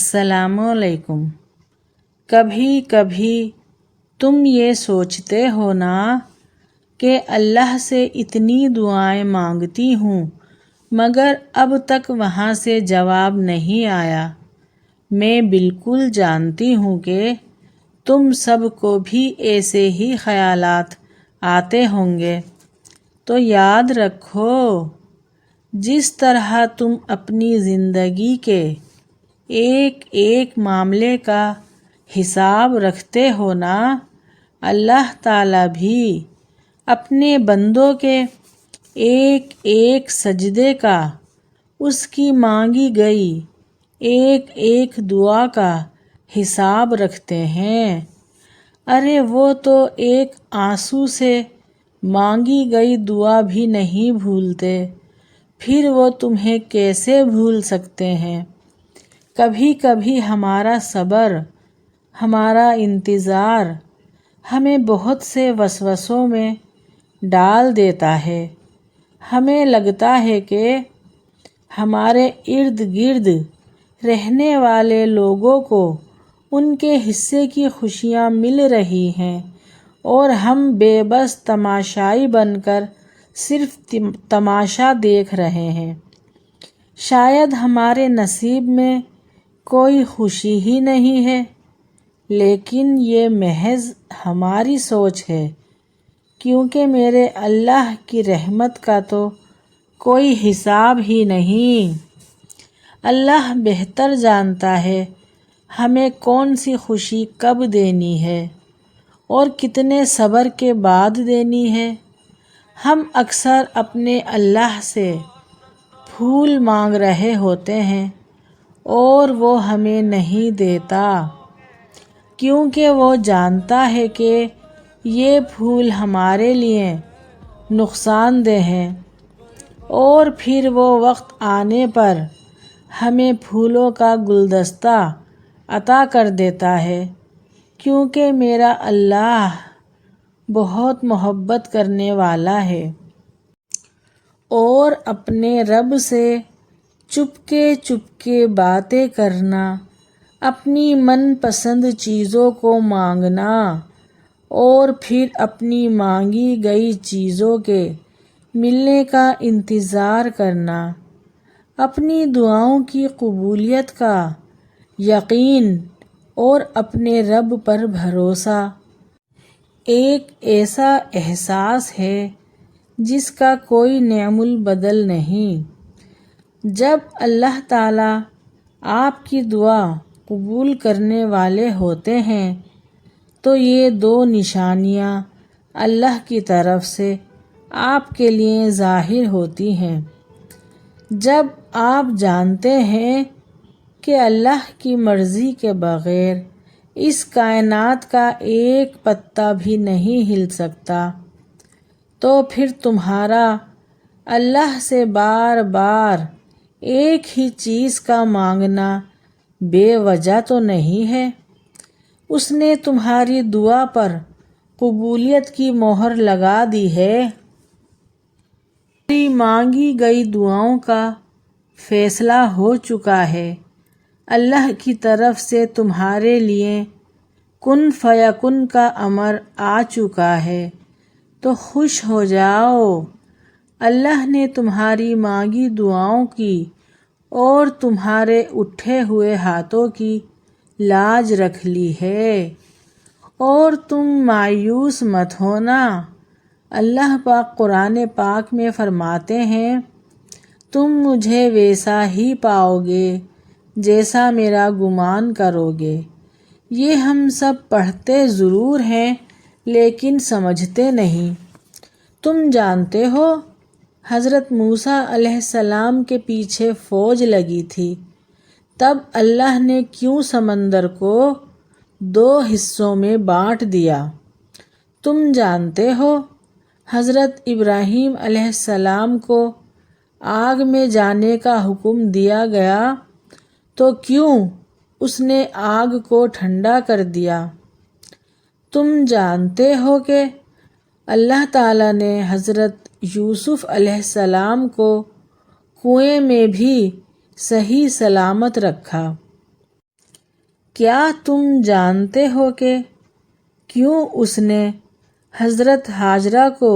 السلام علیکم۔ کبھی کبھی تم یہ سوچتے ہو نا کہ اللہ سے اتنی دعائیں مانگتی ہوں مگر اب تک وہاں سے جواب نہیں آیا۔ میں بالکل جانتی ہوں کہ تم سب کو بھی ایسے ہی خیالات آتے ہوں گے، تو یاد رکھو جس طرح تم اپنی زندگی کے ایک ایک معاملے کا حساب رکھتے ہو نا، اللہ تعالیٰ بھی اپنے بندوں کے ایک ایک سجدے کا، اس کی مانگی گئی ایک ایک دعا کا حساب رکھتے ہیں۔ ارے وہ تو ایک آنسو سے مانگی گئی دعا بھی نہیں بھولتے، پھر وہ تمہیں کیسے بھول سکتے ہیں؟ کبھی کبھی ہمارا صبر، ہمارا انتظار ہمیں بہت سے وسوسوں میں ڈال دیتا ہے۔ ہمیں لگتا ہے کہ ہمارے ارد گرد رہنے والے لوگوں کو ان کے حصے کی خوشیاں مل رہی ہیں اور ہم بے بس تماشائی بن کر صرف تماشا دیکھ رہے ہیں۔ شاید ہمارے نصیب میں کوئی خوشی ہی نہیں ہے، لیکن یہ محض ہماری سوچ ہے، کیونکہ میرے اللہ کی رحمت کا تو کوئی حساب ہی نہیں۔ اللہ بہتر جانتا ہے ہمیں کون سی خوشی کب دینی ہے اور کتنے صبر کے بعد دینی ہے۔ ہم اکثر اپنے اللہ سے پھول مانگ رہے ہوتے ہیں اور وہ ہمیں نہیں دیتا، کیونکہ وہ جانتا ہے کہ یہ پھول ہمارے لیے نقصان دہ ہیں، اور پھر وہ وقت آنے پر ہمیں پھولوں کا گلدستہ عطا کر دیتا ہے، کیونکہ میرا اللہ بہت محبت کرنے والا ہے۔ اور اپنے رب سے چپکے چپکے باتیں کرنا، اپنی من پسند چیزوں کو مانگنا اور پھر اپنی مانگی گئی چیزوں کے ملنے کا انتظار کرنا، اپنی دعاؤں کی قبولیت کا یقین اور اپنے رب پر بھروسہ ایک ایسا احساس ہے جس کا کوئی نعم البدل نہیں۔ جب اللہ تعالیٰ آپ کی دعا قبول کرنے والے ہوتے ہیں تو یہ دو نشانیاں اللہ کی طرف سے آپ کے لیے ظاہر ہوتی ہیں۔ جب آپ جانتے ہیں کہ اللہ کی مرضی کے بغیر اس کائنات کا ایک پتا بھی نہیں ہل سکتا، تو پھر تمہارا اللہ سے بار بار ایک ہی چیز کا مانگنا بے وجہ تو نہیں ہے۔ اس نے تمہاری دعا پر قبولیت کی مہر لگا دی ہے۔ تمہاری مانگی گئی دعاؤں کا فیصلہ ہو چکا ہے۔ اللہ کی طرف سے تمہارے لیے کن فیکن کا امر آ چکا ہے، تو خوش ہو جاؤ۔ اللہ نے تمہاری مانگی دعاؤں کی اور تمہارے اٹھے ہوئے ہاتھوں کی لاج رکھ لی ہے، اور تم مایوس مت ہونا۔ اللہ پاک قرآن پاک میں فرماتے ہیں، تم مجھے ویسا ہی پاؤ گے جیسا میرا گمان کرو گے۔ یہ ہم سب پڑھتے ضرور ہیں لیکن سمجھتے نہیں۔ تم جانتے ہو حضرت موسیٰ علیہ السلام کے پیچھے فوج لگی تھی، تب اللہ نے کیوں سمندر کو 2 حصوں میں بانٹ دیا؟ تم جانتے ہو حضرت ابراہیم علیہ السلام کو آگ میں جانے کا حکم دیا گیا تو کیوں اس نے آگ کو ٹھنڈا کر دیا؟ تم جانتے ہو کہ اللہ تعالیٰ نے حضرت یوسف علیہ السلام کو کنویں میں بھی صحیح سلامت رکھا۔ کیا تم جانتے ہو کہ کیوں اس نے حضرت ہاجرہ کو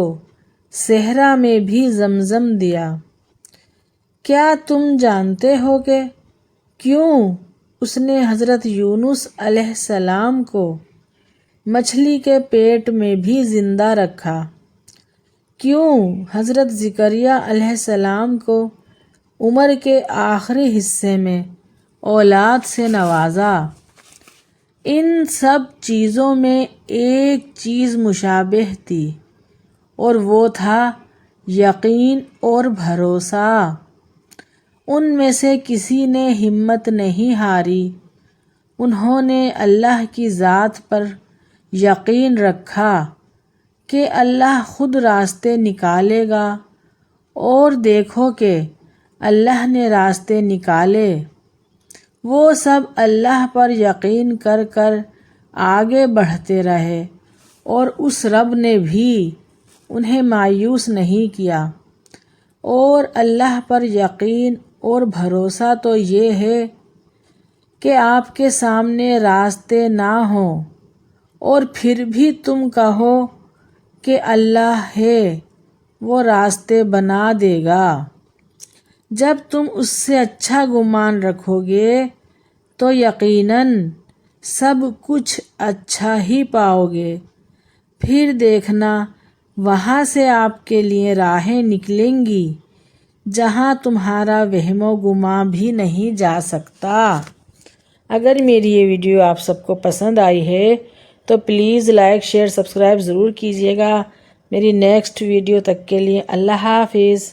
صحرا میں بھی زمزم دیا؟ کیا تم جانتے ہو کہ کیوں اس نے حضرت یونس علیہ السلام کو مچھلی کے پیٹ میں بھی زندہ رکھا؟ کیوں حضرت زکریا علیہ السلام کو عمر کے آخری حصے میں اولاد سے نوازا؟ ان سب چیزوں میں ایک چیز مشابہ تھی، اور وہ تھا یقین اور بھروسہ۔ ان میں سے کسی نے ہمت نہیں ہاری، انہوں نے اللہ کی ذات پر یقین رکھا کہ اللہ خود راستے نکالے گا، اور دیکھو کہ اللہ نے راستے نکالے۔ وہ سب اللہ پر یقین کر کر آگے بڑھتے رہے، اور اس رب نے بھی انہیں مایوس نہیں کیا۔ اور اللہ پر یقین اور بھروسہ تو یہ ہے کہ آپ کے سامنے راستے نہ ہوں، اور پھر بھی تم کہو کہ اللہ ہے، وہ راستے بنا دے گا۔ جب تم اس سے اچھا گمان رکھو گے تو یقیناً سب کچھ اچھا ہی پاؤ گے۔ پھر دیکھنا وہاں سے آپ کے لیے راہیں نکلیں گی جہاں تمہارا وہم و گمان بھی نہیں جا سکتا۔ اگر میری یہ ویڈیو آپ سب کو پسند آئی ہے تو پلیز لائک، شیئر، سبسکرائب ضرور کیجیے گا۔ میری نیکسٹ ویڈیو تک کے لیے اللہ حافظ۔